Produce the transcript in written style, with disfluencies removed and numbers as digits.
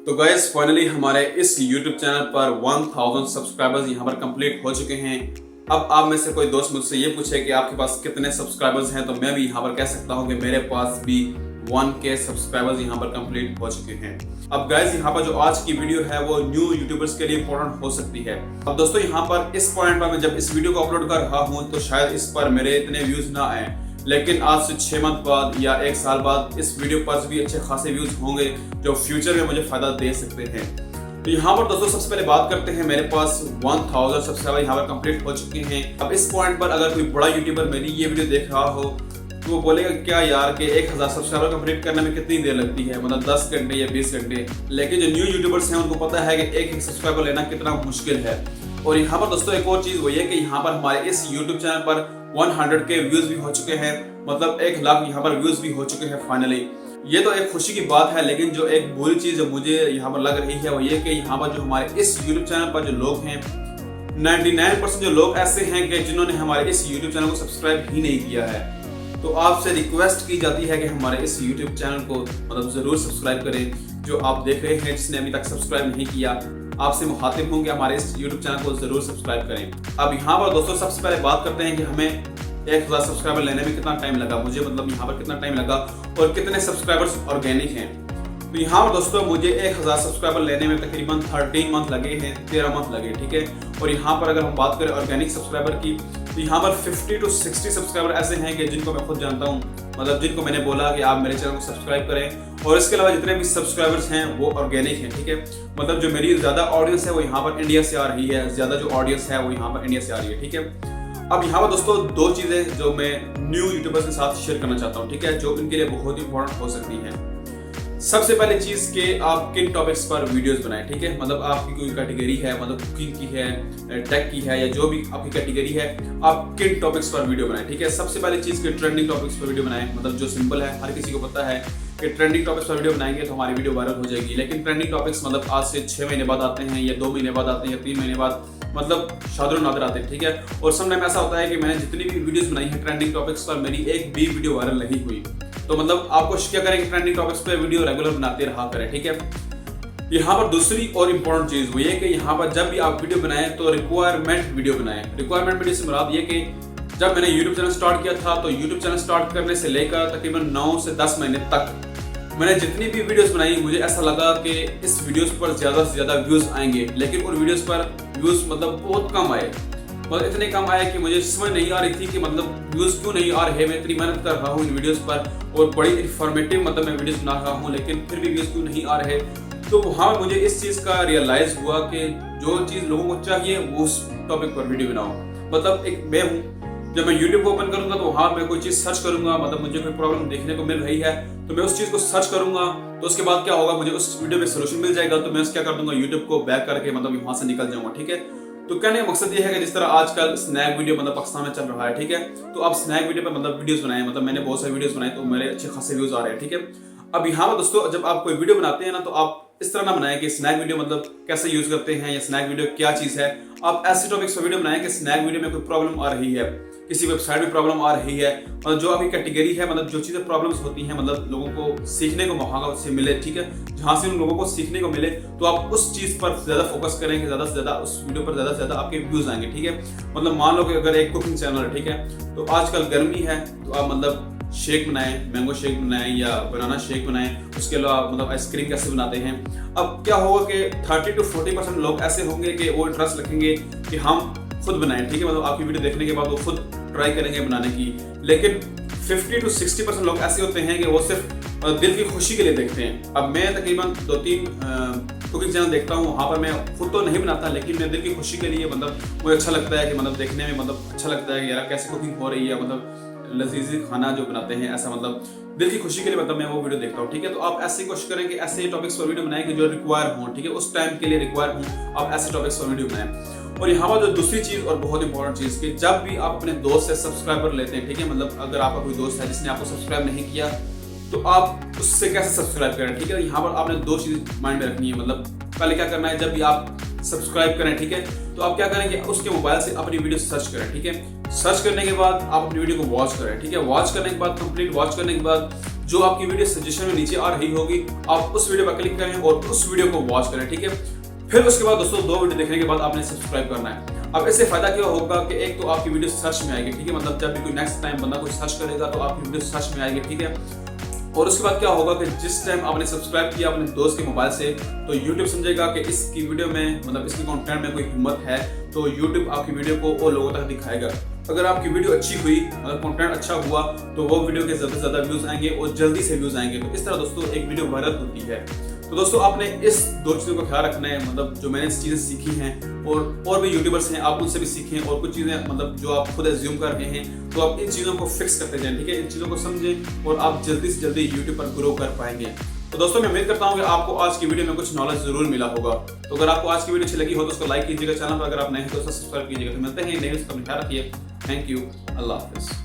तो guys finally हमारे इस YouTube चैनल पर 1000 सब्सक्राइबर्स यहाँ पर कंप्लीट हो चुके हैं। अब आप में से कोई दोस्त मुझसे ये पूछे कि आपके पास कितने सब्सक्राइबर्स हैं, तो मैं भी यहाँ पर कह सकता हूँ कि मेरे पास भी 1K सब्सक्राइबर्स यहाँ पर कंप्लीट हो चुके हैं। अब गाइस यहाँ पर जो आज की वीडियो है वो न्यू यूट्यूबर्स के लिए इंपॉर्टेंट हो सकती है। अब दोस्तों यहाँ पर इस पॉइंट पर मैं जब इस वीडियो को अपलोड कर रहा हूँ तो शायद इस पर मेरे इतने व्यूज ना आए, लेकिन आज से 6 मंथ बाद या 1 साल बाद इस वीडियो पर भी अच्छे खासे व्यूज होंगे जो फ्यूचर में मुझे फायदा दे सकते हैं। तो यहाँ पर दोस्तों सबसे पहले बात करते हैं, मेरे पास 1000 सब्सक्राइबर यहाँ पर कंप्लीट हो चुके हैं। अब इस पॉइंट पर अगर कोई बड़ा यूट्यूबर मेरी ये वीडियो देख रहा हो तो वो बोलेगा क्या यार कि 1000 सब्सक्राइबर कंप्लीट करने में कितनी देर लगती है, मतलब 10 घंटे या 20 घंटे। लेकिन जो न्यू यूट्यूबर्स हैं उनको पता है कि एक सब्सक्राइबर लेना कितना मुश्किल है। और यहाँ पर दोस्तों एक और चीज वो ये कि यहाँ पर हमारे इस यूट्यूब चैनल पर 100K व्यूज भी हो चुके हैं, मतलब 1 लाख यहाँ पर व्यूज भी हो चुके हैं फाइनली। ये तो एक खुशी की बात है, लेकिन जो एक बुरी चीज जो मुझे यहाँ पर लग रही है वो ये कि यहाँ पर जो हमारे इस यूट्यूब चैनल पर जो लोग हैं 99% जो लोग ऐसे हैं कि जिन्होंने हमारे इस यूट्यूब चैनल को सब्सक्राइब ही नहीं किया है। तो आपसे रिक्वेस्ट की जाती है कि हमारे इस यूट्यूब चैनल को मतलब जरूर सब्सक्राइब करें। जो आप देख रहे हैं जिसने अभी तक सब्सक्राइब नहीं किया, आपसे मुखातिब हूँ कि हमारे इस यूट्यूब चैनल को जरूर सब्सक्राइब करें। अब यहाँ पर दोस्तों सबसे पहले बात करते हैं कि हमें 1000 सब्सक्राइबर लेने में कितना टाइम लगा, मुझे मतलब यहाँ पर कितना टाइम लगा और कितने सब्सक्राइबर्स ऑर्गेनिक हैं। तो यहाँ पर दोस्तों मुझे 1000 सब्सक्राइबर लेने में तकरीबन 13 मंथ लगे हैं, 13 मंथ लगे, ठीक है। और यहाँ पर अगर हम बात करें ऑर्गेनिक सब्सक्राइबर की तो यहाँ पर 50 to 60 सब्सक्राइबर ऐसे हैं कि जिनको मैं खुद जानता हूँ, मतलब जिनको मैंने बोला कि आप मेरे चैनल को सब्सक्राइब करें। और इसके अलावा जितने भी सब्सक्राइबर्स हैं वो ऑर्गेनिक हैं, ठीक है। मतलब जो मेरी ज़्यादा ऑडियंस है वो यहाँ पर इंडिया से आ रही है, ज़्यादा जो ऑडियंस है वो यहाँ पर इंडिया से आ रही है, ठीक है। अब यहाँ पर दोस्तों 2 चीज़ें जो मैं न्यू यूट्यूबर्स के साथ शेयर करना चाहता हूँ, ठीक है, जो इनके लिए बहुत ही इंपॉर्टेंट हो सकती हैं। सबसे पहले चीज के आप किन टॉपिक्स पर वीडियोस बनाएं, ठीक है। मतलब आपकी कोई कैटेगरी है, मतलब कुकिंग की है, टेक की है, या जो भी आपकी कैटेगरी है, आप किन टॉपिक्स पर वीडियो बनाएं, ठीक है। सबसे पहले चीज के ट्रेंडिंग टॉपिक्स पर वीडियो बनाएं, मतलब जो सिंपल है, हर किसी को पता है कि ट्रेंडिंग टॉपिक्स पर वीडियो बनाएंगे तो हमारी वीडियो वायरल हो जाएगी। लेकिन ट्रेंडिंग टॉपिक्स मतलब आज से 6 महीने बाद आते हैं, या 2 महीने बाद आते हैं, या 3 महीने बाद, मतलब शादर नादर आते हैं, ठीक है। और समटाइम ऐसा होता है कि मैंने जितनी भी वीडियोस बनाई है ट्रेंडिंग टॉपिक्स पर, मेरी एक भी वीडियो वायरल नहीं हुई। तो मतलब आप कोशिश क्या करें कि ट्रेंडिंग टॉपिक्स पे वीडियो रेगुलर बनाते रहा करें, ठीक है। यहाँ पर दूसरी और इम्पोर्टेंट चीज वो ये कि यहाँ पर जब भी आप वीडियो बनाएं तो रिक्वायरमेंट वीडियो बनाएं। रिक्वायरमेंट वीडियो से मुराद ये कि जब मैंने यूट्यूब चैनल स्टार्ट किया था तो यूट्यूब चैनल स्टार्ट करने से लेकर तकरीबन 9 से 10 महीने तक मैंने जितनी भी वीडियोस बनाई, मुझे ऐसा लगा कि इस वीडियोस पर ज्यादा से ज्यादा व्यूज आएंगे, लेकिन उन वीडियोस पर व्यूज मतलब बहुत कम आए। मतलब इतने कम आए कि मुझे समझ नहीं आ रही थी कि मतलब व्यूज क्यों नहीं आ रहे। मैं इतनी मेहनत कर रहा हूँ इन वीडियोस पर और बड़ी इंफॉर्मेटिव मतलब मैं वीडियोस बना रहा हूँ, लेकिन फिर भी व्यूज क्यों नहीं आ रहे। तो वहाँ मुझे इस चीज़ का रियलाइज हुआ कि जो चीज़ लोगों को चाहिए वो उस टॉपिक पर वीडियो बनाओ। मतलब एक मैं हूँ, जब मैं यूट्यूब को ओपन करूंगा तो वहाँ मैं कोई चीज़ सर्च करूंगा, मतलब मुझे कोई प्रॉब्लम देखने को मिल रही है तो मैं उस चीज़ को सर्च करूंगा। तो उसके बाद क्या होगा, मुझे उस वीडियो में सोल्यूशन मिल जाएगा। तो मैं क्या कर दूंगा, यूट्यूब को बैक करके मतलब वहाँ से निकल जाऊंगा, ठीक है। तो कहने का मकसद ये है कि जिस तरह आजकल स्नैक वीडियो मतलब पाकिस्तान में चल रहा है, ठीक है, तो आप स्नैक वीडियो पर मतलब वीडियोस बनाएं। मतलब मैंने बहुत सारी वीडियोस बनाई तो मेरे अच्छे खासे व्यूज आ रहे हैं, ठीक है। अब यहाँ पर दोस्तों जब आप कोई वीडियो बनाते हैं ना तो आप इस तरह ना बनाएं कि स्नैक वीडियो मतलब कैसे यूज करते हैं या स्नैक वीडियो क्या चीज़ है। आप ऐसे टॉपिक्स पर वीडियो बनाएं कि स्नैक वीडियो में कोई प्रॉब्लम आ रही है, किसी वेबसाइट में प्रॉब्लम आ रही है, मतलब जो आपकी कैटेगरी है, मतलब जो चीज़ें प्रॉब्लम्स होती हैं, मतलब लोगों को सीखने को मौका से मिले, ठीक है, जहाँ से उन लोगों को सीखने को मिले, तो आप उस चीज़ पर ज़्यादा फोकस करें कि ज़्यादा से ज़्यादा उस वीडियो पर ज़्यादा से ज़्यादा आपके व्यूज़ आएंगे, ठीक है। मतलब मान लो कि अगर एक कुकिंग चैनल है, ठीक है, तो आजकल गर्मी है तो आप मतलब शेक बनाएं, मैंगो शेक बनाएं या बनाना शेक बनाएं। उसके अलावा मतलब आइसक्रीम कैसे बनाते हैं। अब क्या होगा कि 30 to 40% लोग ऐसे होंगे कि वो इंटरेस्ट रखेंगे कि हम खुद बनाएं, ठीक है, मतलब आपकी वीडियो देखने के बाद वो खुद ट्राई करेंगे बनाने की। लेकिन 50 to 60% लोग ऐसे होते हैं कि वो सिर्फ दिल की खुशी के लिए देखते हैं। अब मैं तकरीबन 2-3 कुकिंग चैनल देखता हूँ, वहाँ पर मैं खुद तो नहीं बनाता, लेकिन मैं दिल की खुशी के लिए मतलब मुझे अच्छा लगता है कि मतलब देखने में मतलब अच्छा लगता है कि यार कैसे कुकिंग हो रही है, मतलब लजीज खाना जो बनाते हैं, ऐसा मतलब दिल की खुशी के लिए मतलब मैं वो वीडियो देखता हूँ, ठीक है। तो आप ऐसे कोशिश करें कि ऐसे टॉपिक्स पर वीडियो बनाएं कि जो रिक्वायर हों, ठीक है, उस टाइम के लिए रिक्वायर हों, आप ऐसे टॉपिक्स पर वीडियो बनाएं। और यहाँ पर जो दूसरी चीज़ और बहुत इंपॉर्टेंट चीज़ कि जब भी आप अपने दोस्त से सब्सक्राइबर लेते हैं, ठीक है, मतलब अगर आपका कोई दोस्त है जिसने आपको सब्सक्राइब नहीं किया तो आप उससे कैसे सब्सक्राइब करें, ठीक है। यहाँ पर आपने 2 चीज़ माइंड में रखनी है। मतलब पहले क्या करना है, जब भी आप सब्सक्राइब करें, ठीक है, तो आप क्या करेंगे, उसके मोबाइल से अपनी वीडियो सर्च करें, ठीक है। सर्च करने के बाद आप अपनी वीडियो को वॉच करें, ठीक है। वॉच करने के बाद, कंप्लीट वॉच करने के बाद जो आपकी वीडियो सजेशन में नीचे आ रही होगी, आप उस वीडियो पर क्लिक करें और उस वीडियो को वॉच करें, ठीक है। फिर उसके बाद दोस्तों 2 वीडियो देखने के बाद आपने सब्सक्राइब करना है। अब इससे फायदा क्या होगा कि एक तो आपकी वीडियो सर्च में आएगी, ठीक है, मतलब जब भी कोई नेक्स्ट टाइम बंदा कोई सर्च करेगा तो आपकी वीडियो सर्च में आएगी, ठीक है। और उसके बाद क्या होगा कि जिस टाइम आपने सब्सक्राइब किया अपने दोस्त के मोबाइल से, तो YouTube समझेगा कि इसकी वीडियो में मतलब इसके कंटेंट में कोई हिम्मत है, तो YouTube आपकी वीडियो को और लोगों तक दिखाएगा। अगर आपकी वीडियो अच्छी हुई, अगर कंटेंट अच्छा हुआ, तो वो वीडियो के ज़्यादा से ज़्यादा व्यूज़ आएंगे और जल्दी से व्यूज़ आएंगे। तो इस तरह दोस्तों एक वीडियो वायरल होती है। तो दोस्तों आपने इस 2 चीज़ों का ख्याल रखना है, मतलब जो मैंने चीज़ें सीखी हैं और भी यूट्यूबर्स हैं, आप उनसे भी सीखें और कुछ चीज़ें मतलब जो आप खुद एज्यूम कर रहे हैं, तो आप इन चीज़ों को फिक्स करते जाएं, ठीक है। इन चीज़ों को समझें और आप जल्दी से जल्दी यूट्यूब पर ग्रो कर पाएंगे। तो दोस्तों मैं उम्मीद करता हूँ कि आपको आज की वीडियो में कुछ नॉलेज जरूर मिला होगा। तो अगर आपको आज की वीडियो अच्छी लगी हो तो उसको लाइक कीजिएगा, चैनल पर अगर आप नए हैं तो सब्सक्राइब कीजिएगा। तो मिलते हैं नेक्स्ट, अपना ख्याल रखिए। थैंक यू, अल्लाह हाफिज़।